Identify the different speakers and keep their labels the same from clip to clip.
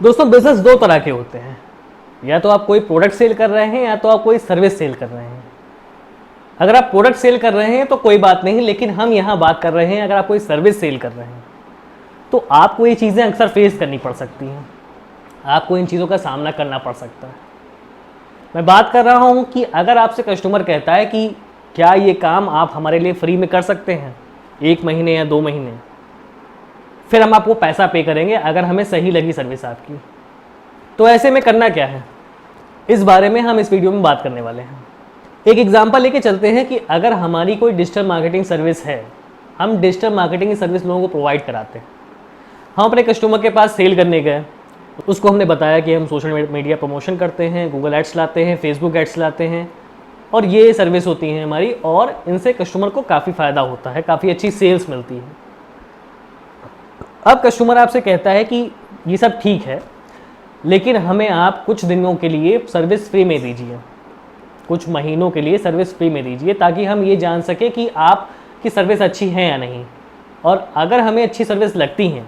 Speaker 1: दोस्तों बिजनेस दो तरह के होते हैं, या तो आप कोई प्रोडक्ट सेल कर रहे हैं या तो आप कोई सर्विस सेल कर रहे हैं। अगर आप प्रोडक्ट सेल कर रहे हैं तो कोई बात नहीं, लेकिन हम यहाँ बात कर रहे हैं अगर आप कोई सर्विस सेल कर रहे हैं तो आपको ये चीज़ें अक्सर फेस करनी पड़ सकती हैं, आपको इन चीज़ों का सामना करना पड़ सकता है। मैं बात कर रहा हूँ कि अगर आपसे कस्टमर कहता है कि क्या ये काम आप हमारे लिए फ्री में कर सकते हैं 1 महीने या 2 महीने, फिर हम आपको पैसा पे करेंगे अगर हमें सही लगी सर्विस आपकी। तो ऐसे में करना क्या है, इस बारे में हम इस वीडियो में बात करने वाले हैं। एक एग्जांपल लेके चलते हैं कि अगर हमारी कोई डिजिटल मार्केटिंग सर्विस है, हम डिजिटल मार्केटिंग की सर्विस लोगों को प्रोवाइड कराते हैं। हम अपने कस्टमर के पास सेल करने गए, उसको हमने बताया कि हम सोशल मीडिया प्रमोशन करते हैं, गूगल एड्स लाते हैं, फेसबुक एड्स लाते हैं और ये सर्विस होती है हमारी, और इनसे कस्टमर को काफ़ी फ़ायदा होता है, काफ़ी अच्छी सेल्स मिलती है। अब कस्टमर आपसे कहता है कि ये सब ठीक है, लेकिन हमें आप कुछ दिनों के लिए सर्विस फ्री में दीजिए, कुछ महीनों के लिए सर्विस फ्री में दीजिए, ताकि हम ये जान सकें कि आपकी सर्विस अच्छी है या नहीं, और अगर हमें अच्छी सर्विस लगती हैं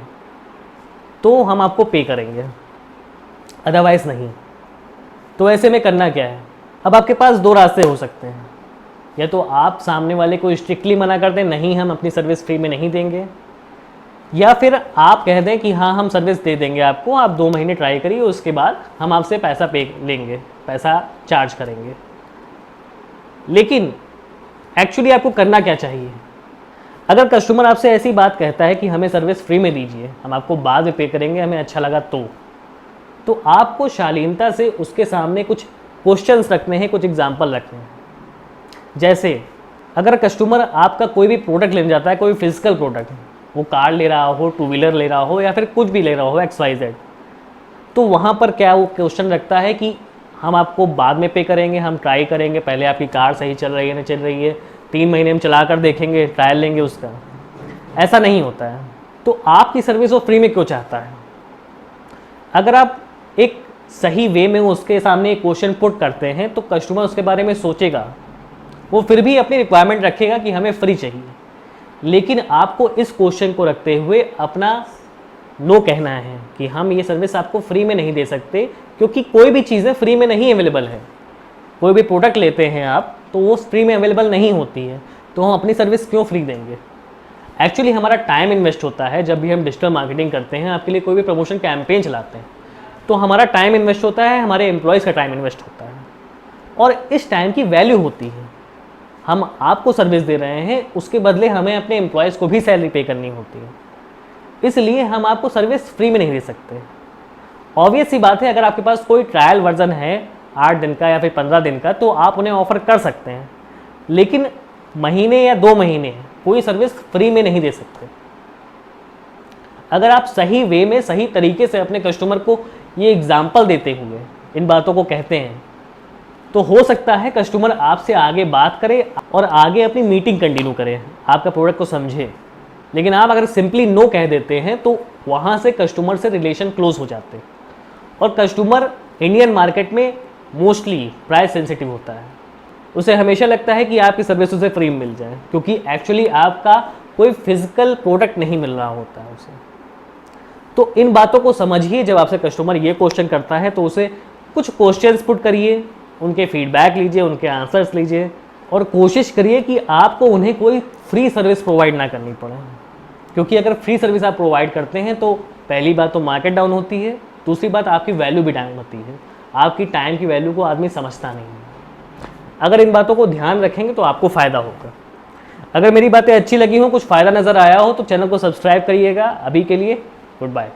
Speaker 1: तो हम आपको पे करेंगे, अदरवाइज़ नहीं। तो ऐसे में करना क्या है, अब आपके पास दो रास्ते हो सकते हैं, या तो आप सामने वाले को स्ट्रिक्टली मना कर दें, नहीं हम अपनी सर्विस फ्री में नहीं देंगे, या फिर आप कह दें कि हाँ हम सर्विस दे देंगे आपको, आप 2 महीने ट्राई करिए, उसके बाद हम आपसे पैसा पे लेंगे, पैसा चार्ज करेंगे। लेकिन एक्चुअली आपको करना क्या चाहिए, अगर कस्टमर आपसे ऐसी बात कहता है कि हमें सर्विस फ्री में दीजिए, हम आपको बाद में पे करेंगे, हमें अच्छा लगा तो आपको शालीनता से उसके सामने कुछ क्वेश्चंस रखने हैं, कुछ एग्जाम्पल रखने हैं। जैसे अगर कस्टमर आपका कोई भी प्रोडक्ट लेने जाता है, कोई फिजिकल प्रोडक्ट, वो कार ले रहा हो, 2 व्हीलर ले रहा हो, या फिर कुछ भी ले रहा हो XYZ, तो वहाँ पर क्या वो क्वेश्चन रखता है कि हम आपको बाद में पे करेंगे, हम ट्राई करेंगे, पहले आपकी कार सही चल रही है नहीं चल रही है, 3 महीने हम चला कर देखेंगे, ट्रायल लेंगे उसका। ऐसा नहीं होता है। तो आपकी सर्विस वो फ्री में क्यों चाहता है? अगर आप एक सही वे में उसके सामने एक क्वेश्चन पुट करते हैं तो कस्टमर उसके बारे में सोचेगा, वो फिर भी अपनी रिक्वायरमेंट रखेगा कि हमें फ्री चाहिए। लेकिन आपको इस क्वेश्चन को रखते हुए अपना नो कहना है कि हम ये सर्विस आपको फ्री में नहीं दे सकते, क्योंकि कोई भी चीज़ें फ्री में नहीं अवेलेबल है। कोई भी प्रोडक्ट लेते हैं आप तो वो फ्री में अवेलेबल नहीं होती है, तो हम अपनी सर्विस क्यों फ्री देंगे? एक्चुअली हमारा टाइम इन्वेस्ट होता है जब भी हम डिजिटल मार्केटिंग करते हैं, आपके लिए कोई भी प्रमोशन कैंपेन चलाते हैं, तो हमारा टाइम इन्वेस्ट होता है, हमारे एम्प्लॉयज़ का टाइम इन्वेस्ट होता है, और इस टाइम की वैल्यू होती है। हम आपको सर्विस दे रहे हैं, उसके बदले हमें अपने एम्प्लॉयज़ को भी सैलरी पे करनी होती है, इसलिए हम आपको सर्विस फ्री में नहीं दे सकते। ऑब्वियस सी बात है, अगर आपके पास कोई ट्रायल वर्जन है 8 दिन का या फिर 15 दिन का, तो आप उन्हें ऑफर कर सकते हैं, लेकिन महीने या 2 महीने कोई सर्विस फ्री में नहीं दे सकते। अगर आप सही वे में, सही तरीके से अपने कस्टमर को ये एग्जाम्पल देते हुए इन बातों को कहते हैं, तो हो सकता है कस्टमर आपसे आगे बात करे और आगे अपनी मीटिंग कंटिन्यू करे, आपका प्रोडक्ट को समझे। लेकिन आप अगर सिंपली नो कह देते हैं तो वहाँ से कस्टमर से रिलेशन क्लोज हो जाते हैं, और कस्टमर इंडियन मार्केट में मोस्टली प्राइस सेंसिटिव होता है। उसे हमेशा लगता है कि आपकी सर्विस उसे फ्री में मिल जाए, क्योंकि एक्चुअली आपका कोई फिजिकल प्रोडक्ट नहीं मिल रहा होता है उसे। तो इन बातों को समझिए, जब आपसे कस्टमर ये क्वेश्चन करता है तो उसे कुछ क्वेश्चंस पुट करिए, उनके फीडबैक लीजिए, उनके आंसर्स लीजिए, और कोशिश करिए कि आपको उन्हें कोई फ्री सर्विस प्रोवाइड ना करनी पड़े। क्योंकि अगर फ्री सर्विस आप प्रोवाइड करते हैं तो पहली बात तो मार्केट डाउन होती है, दूसरी बात आपकी वैल्यू भी डाउन होती है, आपकी टाइम की वैल्यू को आदमी समझता नहीं है। अगर इन बातों को ध्यान रखेंगे तो आपको फ़ायदा होगा। अगर मेरी बातें अच्छी लगी हो, कुछ फ़ायदा नज़र आया हो, तो चैनल को सब्सक्राइब करिएगा। अभी के लिए गुड बाय।